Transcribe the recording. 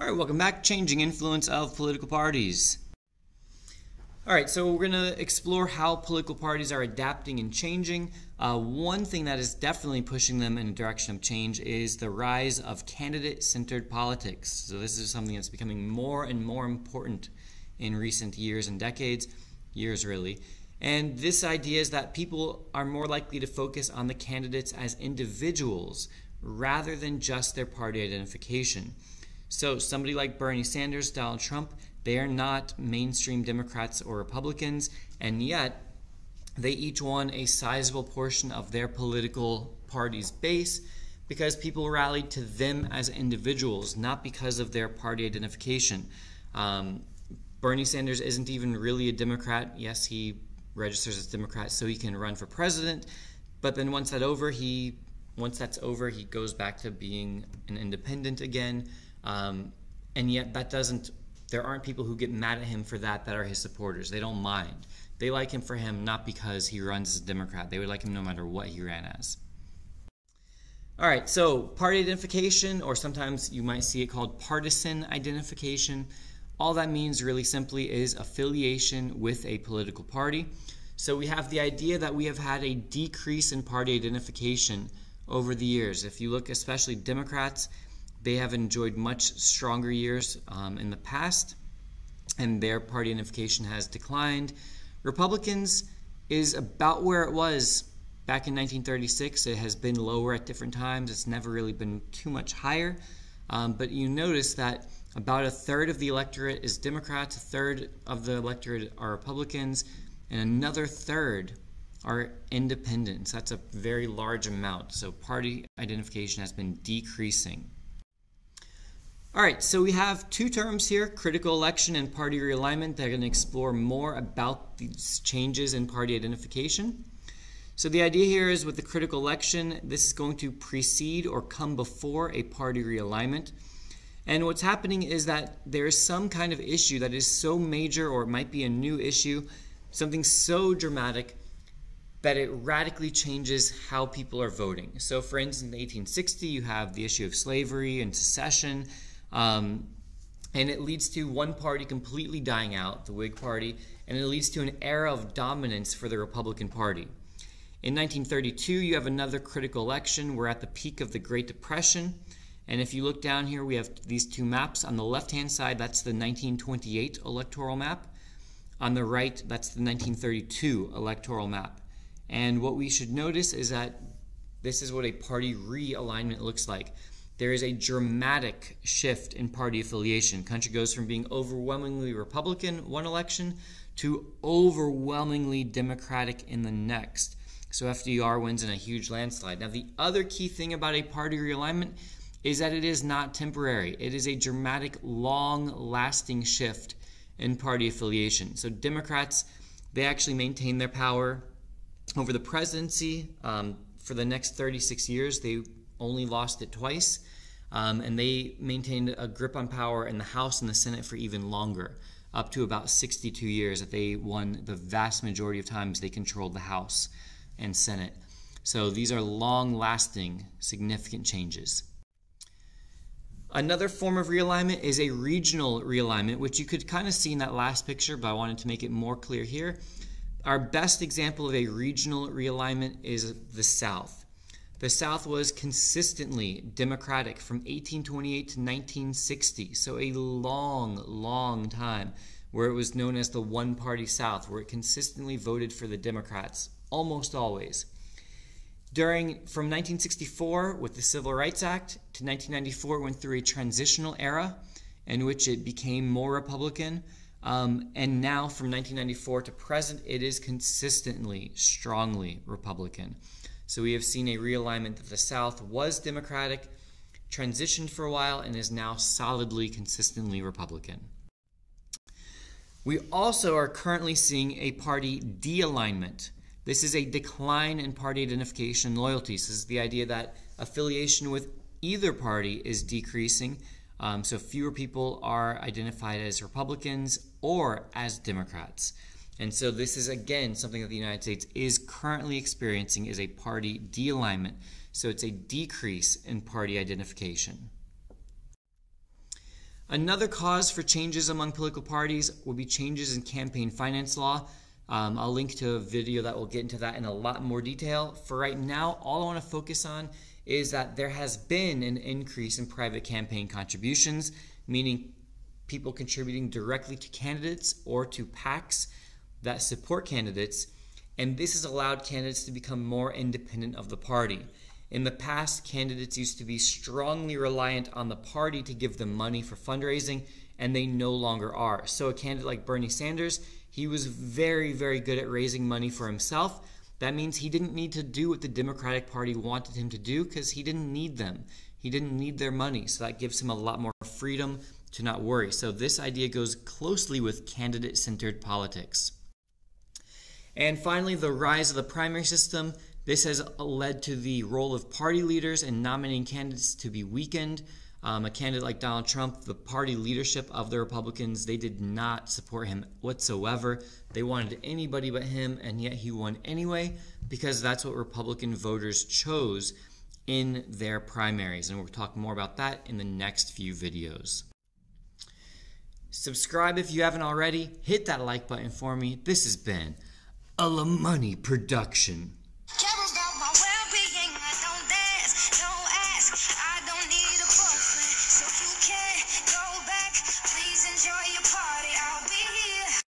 All right, welcome back. Changing influence of political parties. All right, so we're going to explore how political parties are adapting and changing. One thing that is definitely pushing them in a direction of change is the rise of candidate-centered politics. So this is something that's becoming more and more important in recent years and decades, years really. And this idea is that people are more likely to focus on the candidates as individuals rather than just their party identification. So somebody like Bernie Sanders, Donald Trump, they are not mainstream Democrats or Republicans, and yet they each won a sizable portion of their political party's base because people rallied to them as individuals, not because of their party identification. Bernie Sanders isn't even really a Democrat. Yes, he registers as a Democrat so he can run for president, but then once that's over, he goes back to being an independent again. And yet there aren't people who get mad at him for that are his supporters. They don't mind. They like him for him not because he runs as a Democrat. They would like him no matter what he ran as. All right, so party identification, or sometimes you might see it called partisan identification. All that means really simply is affiliation with a political party. So we have the idea that we have had a decrease in party identification over the years. If you look especially Democrats, they have enjoyed much stronger years in the past, and their party identification has declined. Republicans is about where it was back in 1936. It has been lower at different times. It's never really been too much higher. But you notice that about a third of the electorate is Democrats, a third of the electorate are Republicans, and another third are independents. That's a very large amount. So party identification has been decreasing. All right, so we have two terms here, critical election and party realignment. They're going to explore more about these changes in party identification. So the idea here is with the critical election, this is going to precede or come before a party realignment. And what's happening is that there is some kind of issue that is so major, or it might be a new issue, something so dramatic that it radically changes how people are voting. So for instance, in 1860, you have the issue of slavery and secession. And it leads to one party completely dying out, the Whig Party, and it leads to an era of dominance for the Republican Party. In 1932, you have another critical election. We're at the peak of the Great Depression, and if you look down here, we have these two maps. On the left-hand side, that's the 1928 electoral map. On the right, that's the 1932 electoral map. And what we should notice is that this is what a party realignment looks like. There is a dramatic shift in party affiliation. Country goes from being overwhelmingly Republican one election to overwhelmingly Democratic in the next. So FDR wins in a huge landslide. Now, the other key thing about a party realignment is that it is not temporary. It is a dramatic, long-lasting shift in party affiliation. So Democrats, they actually maintain their power over the presidency for the next 36 years. They only lost it twice, and they maintained a grip on power in the House and the Senate for even longer, up to about 62 years that they won the vast majority of times they controlled the House and Senate. So these are long-lasting, significant changes. Another form of realignment is a regional realignment, which you could kind of see in that last picture, but I wanted to make it more clear here. Our best example of a regional realignment is the South. The South was consistently Democratic from 1828 to 1960, so a long, long time where it was known as the one-party South, where it consistently voted for the Democrats, almost always. From 1964 with the Civil Rights Act to 1994, it went through a transitional era in which it became more Republican, and now from 1994 to present, it is consistently, strongly Republican. So we have seen a realignment that the South was Democratic, transitioned for a while, and is now solidly, consistently Republican. We also are currently seeing a party de-alignment. This is a decline in party identification and loyalties. This is the idea that affiliation with either party is decreasing, so fewer people are identified as Republicans or as Democrats. And so this is, again, something that the United States is currently experiencing, is a party de-alignment. So it's a decrease in party identification. Another cause for changes among political parties would be changes in campaign finance law. I'll link to a video that will get into that in a lot more detail. For right now, all I want to focus on is that there has been an increase in private campaign contributions, meaning people contributing directly to candidates or to PACs that support candidates, and this has allowed candidates to become more independent of the party. In the past, candidates used to be strongly reliant on the party to give them money for fundraising, and they no longer are. So a candidate like Bernie Sanders, he was very, very good at raising money for himself. That means he didn't need to do what the Democratic Party wanted him to do because he didn't need them. He didn't need their money, so that gives him a lot more freedom to not worry. So this idea goes closely with candidate-centered politics. And finally, the rise of the primary system. This has led to the role of party leaders in nominating candidates to be weakened. A candidate like Donald Trump, the party leadership of the Republicans, they did not support him whatsoever. They wanted anybody but him, and yet he won anyway because that's what Republican voters chose in their primaries. And we'll talk more about that in the next few videos. Subscribe if you haven't already. Hit that like button for me. This has been a La Money production.